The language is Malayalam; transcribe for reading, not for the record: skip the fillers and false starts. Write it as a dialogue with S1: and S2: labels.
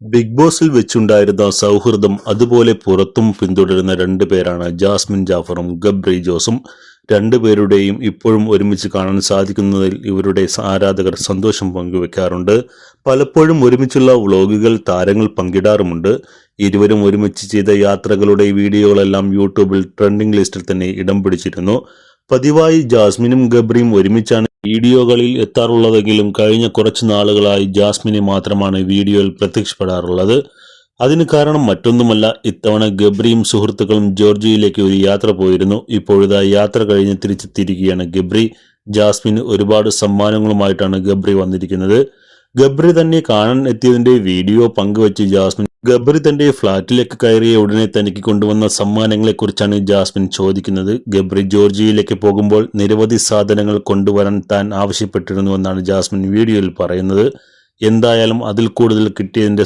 S1: ബിഗ് ബോസിൽ വെച്ചുണ്ടായിരുന്ന സൗഹൃദം അതുപോലെ പുറത്തും പിന്തുടരുന്ന രണ്ടുപേരാണ് ജാസ്മിൻ ജാഫറും ഗബ്രി ജോസും. രണ്ടുപേരുടെയും ഇപ്പോഴും ഒരുമിച്ച് കാണാൻ സാധിക്കുന്നതിൽ ഇവരുടെ ആരാധകർ സന്തോഷം പങ്കുവെക്കാറുണ്ട്. പലപ്പോഴും ഒരുമിച്ചുള്ള വ്ളോഗുകൾ താരങ്ങൾ പങ്കിടാറുമുണ്ട്. ഇരുവരും ഒരുമിച്ച് ചെയ്ത യാത്രകളുടെ വീഡിയോകളെല്ലാം യൂട്യൂബിൽ ട്രെൻഡിംഗ് ലിസ്റ്റിൽ തന്നെ ഇടം പിടിച്ചിരുന്നു. പതിവായി ജാസ്മിനും ഗബ്രിയും ഒരുമിച്ചാണ് വീഡിയോകളിൽ എത്താറുള്ളതെങ്കിലും കഴിഞ്ഞ കുറച്ച് നാളുകളായി ജാസ്മിനെ മാത്രമാണ് വീഡിയോയിൽ പ്രത്യക്ഷപ്പെടാറുള്ളത്. അതിന് കാരണം മറ്റൊന്നുമല്ല, ഇത്തവണ ഗബ്രിയും സുഹൃത്തുക്കളും ജോർജിയയിലേക്ക് ഒരു യാത്ര പോയിരുന്നു. ഇപ്പോഴിതാ യാത്ര കഴിഞ്ഞ് തിരിച്ചെത്തിയിരിക്കുകയാണ് ഗബ്രി. ജാസ്മിന് ഒരുപാട് സമ്മാനങ്ങളുമായിട്ടാണ് ഗബ്രി വന്നിരിക്കുന്നത്. ഗബ്രി തന്നെ കാണാൻ എത്തിയതിന്റെ വീഡിയോ പങ്കുവച്ച് ജാസ്മിൻ, ഗബ്രി തന്റെ ഫ്ളാറ്റിലേക്ക് കയറിയ ഉടനെ തനിക്ക് കൊണ്ടുവന്ന സമ്മാനങ്ങളെക്കുറിച്ചാണ് ജാസ്മിൻ ചോദിക്കുന്നത്. ഗബ്രി ജോർജിയയിലേക്ക് പോകുമ്പോൾ നിരവധി സാധനങ്ങൾ കൊണ്ടുവരാൻ താൻ ആവശ്യപ്പെട്ടിരുന്നുവെന്നാണ് ജാസ്മിൻ വീഡിയോയിൽ പറയുന്നത്. എന്തായാലും അതിൽ കൂടുതൽ കിട്ടിയതിന്റെ